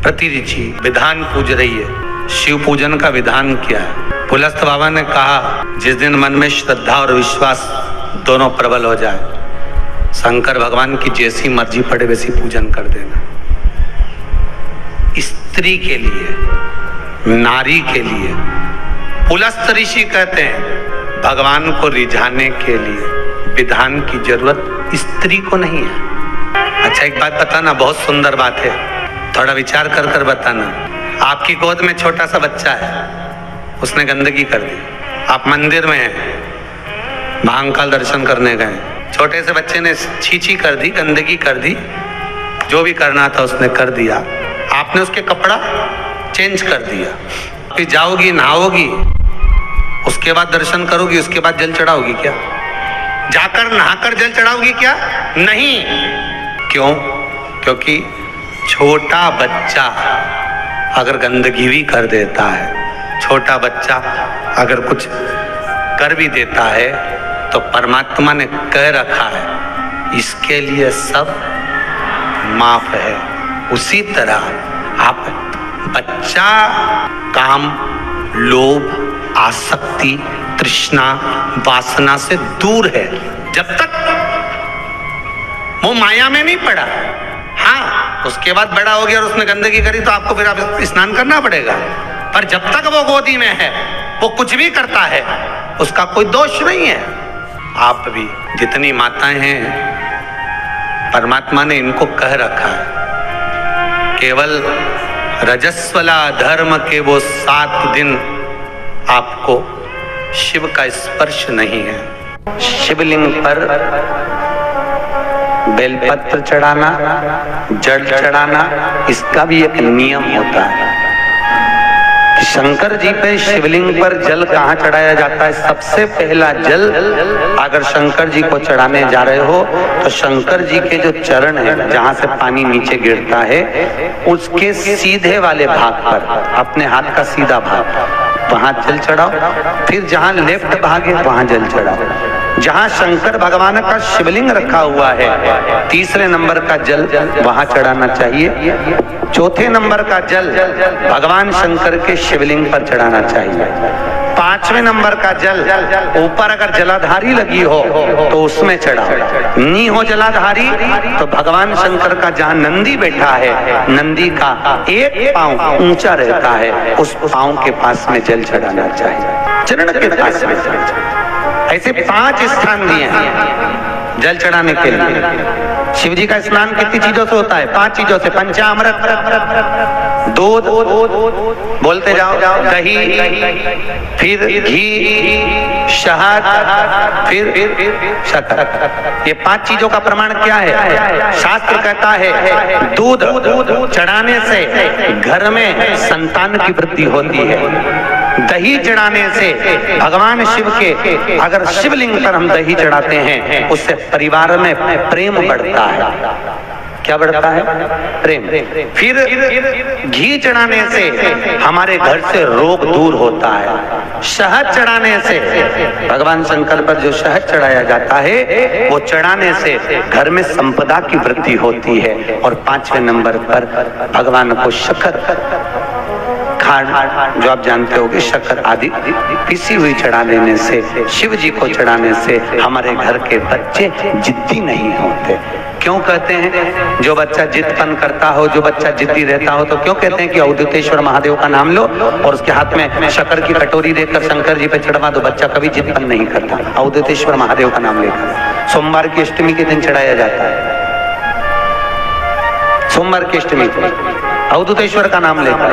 प्रतिरुचि विधान पूज रही है। शिव पूजन का विधान क्या है? पुलस्त बाबा ने कहा, जिस दिन मन में श्रद्धा और विश्वास दोनों प्रबल हो जाए, शंकर भगवान की जैसी मर्जी पड़े वैसी पूजन कर देना। स्त्री के लिए, नारी के लिए पुलस्त ऋषि कहते हैं भगवान को रिझाने के लिए विधान की जरूरत स्त्री को नहीं है। अच्छा एक बात बताना, बहुत सुंदर बात है, थोड़ा विचार कर कर बताना। आपकी गोद में छोटा सा बच्चा है, उसने गंदगी कर दी, आप मंदिर में हैं, महाकाल दर्शन करने गए, छोटे से बच्चे ने छींची कर दी, गंदगी कर दी, जो भी करना था उसने कर दिया, आपने उसके कपड़ा चेंज कर दिया, फिर जाओगी नहाओगी, उसके बाद दर्शन करोगी, उसके बाद जल चढ़ाओगी क्या? जाकर नहाकर जल चढ़ाओगी क्या? नहीं। क्यों? क्योंकि छोटा बच्चा अगर गंदगी भी कर देता है, छोटा बच्चा अगर कुछ कर भी देता है, तो परमात्मा ने कह रखा है इसके लिए सब माफ है। उसी तरह आप बच्चा काम, लोभ, आसक्ति, तृष्णा, वासना से दूर है, जब तक वो माया में नहीं पड़ा। हाँ, उसके बाद बड़ा हो गया और उसने गंदगी करी तो आपको फिर आप स्नान करना पड़ेगा, पर जब तक वो गोदी में है, वो कुछ भी करता है, उसका कोई दोष नहीं है। आप भी जितनी माताएं हैं, परमात्मा ने इनको कह रखा है, केवल रजस्वला धर्म के वो 7 दिन आपको शिव का स्पर्श नहीं है। शिवलिंग पर बेलपत्र चढ़ाना, जल चढ़ाना, इसका भी एक नियम होता है। शंकर जी पे शिवलिंग पर जल कहाँ चढ़ाया जाता है? सबसे पहला जल अगर शंकर जी को चढ़ाने जा रहे हो तो शंकर जी के जो चरण है, जहाँ से पानी नीचे गिरता है, उसके सीधे वाले भाग पर, अपने हाथ का सीधा भाग, वहां जल चढ़ाओ। फिर जहां लेफ्ट भाग है वहां जल चढ़ाओ। जहां शंकर भगवान का शिवलिंग रखा हुआ है, तीसरे नंबर का जल वहां चढ़ाना चाहिए। चौथे नंबर का जल भगवान शंकर के शिवलिंग पर चढ़ाना चाहिए। 5वें नंबर का जल ऊपर अगर जलाधारी लगी हो तो उसमें चढ़ाओ। नी हो जलाधारी तो भगवान शंकर का जहां नंदी बैठा है, नंदी का एक पांव ऊंचा रहता है, उस पांव के पास में जल चढ़ाना चाहिए, चरण के पास में। ऐसे 5 स्थान दिए हैं जल चढ़ाने के लिए। शिव जी का स्नान कितनी चीजों से होता है? 5 चीजों से। पंचामृत, दूध, बोलते जाओ, दही, फिर घी, शहद, फिर शक्कर। ये 5 चीजों का प्रमाण क्या है? शास्त्र कहता है दूध चढ़ाने से घर में संतान की वृद्धि होती है। दही चढ़ाने से भगवान शिव के, अगर शिवलिंग पर हम दही चढ़ाते हैं, उससे परिवार में प्रेम बढ़ता है। क्या बढ़ता है? प्रेम। फिर घी चढ़ाने से हमारे घर से रोग दूर होता है। शहद चढ़ाने से, भगवान शंकर पर जो शहद चढ़ाया जाता है, वो चढ़ाने से घर में संपदा की वृद्धि होती है। और 5वें नंबर पर भगवान को शक्कर, खांड जो आप जानते होंगे, शक्कर आदि पिसी हुई चढ़ा देने से, शिव जी को चढ़ाने से हमारे घर के बच्चे जिद्दी नहीं होते। क्यों कहते हैं? जो बच्चा जिद्दपन करता हो, जो बच्चा जिद्दी रहता हो, तो क्यों कहते हैं कि अवधूतेश्वर महादेव का नाम लो और उसके हाथ में शक्कर की कटोरी देकर शंकर जी पे चढ़वा दो, बच्चा कभी जिद्दपन नहीं करता। अवधूतेश्वर महादेव का नाम लेकर सोमवार की अष्टमी के दिन चढ़ाया जाता है। सोमवार की अष्टमी को अवधूतेश्वर का नाम लेकर।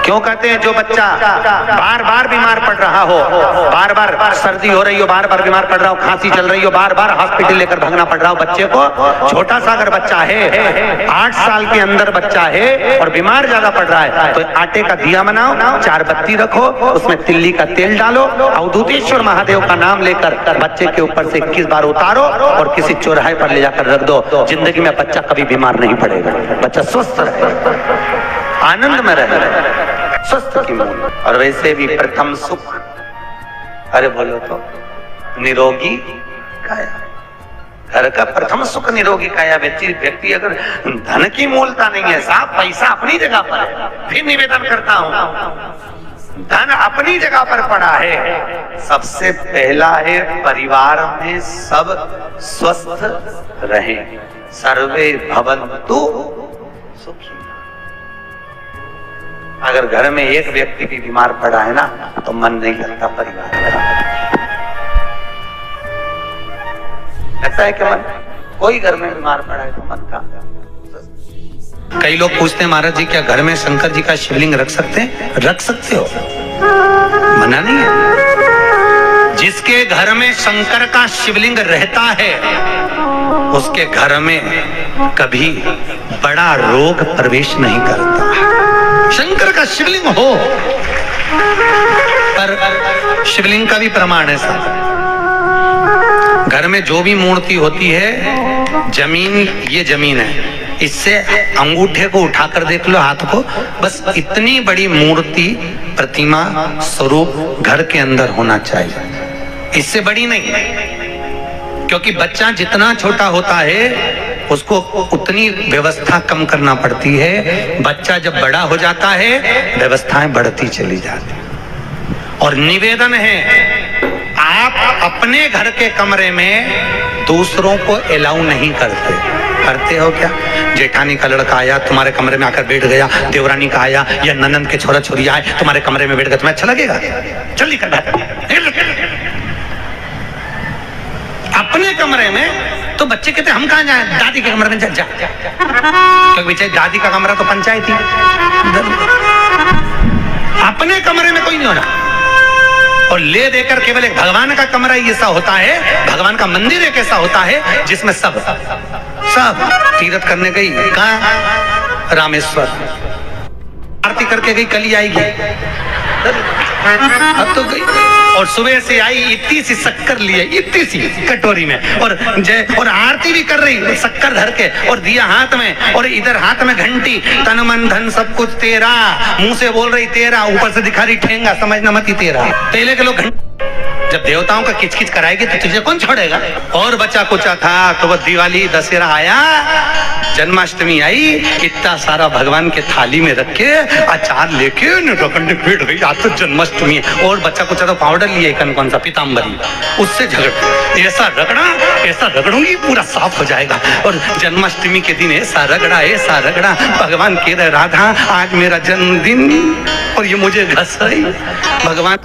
क्यों कहते हैं? जो बच्चा बार बार बीमार पड़ रहा हो, बार बार सर्दी हो रही हो, बार बार बीमार पड़ रहा हो, खांसी चल रही हो, बार बार हॉस्पिटल लेकर भागना पड़ रहा हो बच्चे को, छोटा सा अगर बच्चा है, 8 साल के अंदर बच्चा है और बीमार ज्यादा पड़ रहा है, तो आटे का दिया बनाओ, 4 बत्ती रखो, उसमें तिल्ली का तेल डालो, अवधूतेश्वर महादेव का नाम लेकर बच्चे के ऊपर से 21 बार उतारो और किसी चौराहे पर ले जाकर रख दो। जिंदगी में बच्चा कभी बीमार नहीं पड़ेगा, बच्चा स्वस्थ रहे, आनंद में रहे, स्वस्थ की मूल। और वैसे भी प्रथम सुख, अरे बोलो तो, निरोगी काया। घर का प्रथम सुख निरोगी काया। व्यक्ति अगर धन की मूलता नहीं है, साहब पैसा अपनी जगह पर है, फिर निवेदन करता हूं, धन अपनी जगह पर पड़ा है। सबसे पहला है परिवार में सब स्वस्थ रहे, सर्वे भवन्तु सुखी। अगर घर में एक व्यक्ति भी बीमार पड़ा है ना तो मन नहीं लगता परिवार में। लगता है कि मन, कोई घर में बीमार पड़ा है तो मन का। कई लोग पूछते हैं महाराज जी क्या घर में शंकर जी का शिवलिंग रख सकते हैं? रख सकते हो, मना नहीं है। जिसके घर में शंकर का शिवलिंग रहता है उसके घर में कभी बड़ा रोग प्रवेश नहीं करता। शंकर का शिवलिंग हो, पर शिवलिंग का भी प्रमाण है साहब। घर में जो भी मूर्ति होती है, जमीन ये जमीन है, इससे अंगूठे को उठाकर देख लो, हाथ को, बस इतनी बड़ी मूर्ति प्रतिमा स्वरूप घर के अंदर होना चाहिए, इससे बड़ी नहीं। क्योंकि बच्चा जितना छोटा होता है उसको उतनी व्यवस्था कम करना पड़ती है। बच्चा जब बड़ा हो जाता है व्यवस्थाएं बढ़ती चली जाती। और निवेदन है, आप अपने घर के कमरे में दूसरों को अलाउ नहीं करते। करते हो क्या? जेठानी का लड़का आया तुम्हारे कमरे में आकर बैठ गया, देवरानी का आया या ननंद के छोरा छोरी आए तुम्हारे कमरे में बैठ गया, तुम्हें अच्छा लगेगा? चल निकल बैठ। अपने कमरे में तो बच्चे कहते हम कहां जाएं? दादी के कमरे में जा। क्योंकि दादी का कमरा तो पंचायत ही। अपने कमरे में कोई नहीं होना। और ले देकर केवल एक भगवान का कमरा ही ऐसा होता है, भगवान का मंदिर एक ऐसा होता है जिसमें सब तीर्थ करने गई, कहां? रामेश्वर। आरती करके गई, कल ही आएगी, अब तो गई। और सुबह से आई, इतनी सी शक्कर लिए, इतनी सी कटोरी में, और आरती भी कर रही शक्कर धर के, और दिया हाथ में, और इधर हाथ में घंटी, तन मन धन सब कुछ तेरा, मुंह से बोल रही तेरा, ऊपर से दिखा रही ठेंगा, समझना मत ही तेरा। पहले के लोग जब देवताओं का किचकिच कराएगी तो तुझे कौन छोड़ेगा? और बचा कुचा था तो वो दिवाली दशहरा आया, जन्माष्टमी आई, इतना सारा भगवान के थाली में रख के अचार लेके बैठ गई, आज तो जन्माष्टमी है। और बच्चा कुचा तो पाउडर लिए कौन सा पीताम्बरी, उससे झगड़, ऐसा रगड़ूंगी पूरा साफ हो जाएगा। और जन्माष्टमी के दिन ऐसा रगड़ा, भगवान कह रहे राधा आज मेरा जन्मदिन और ये मुझे घस रही। भगवान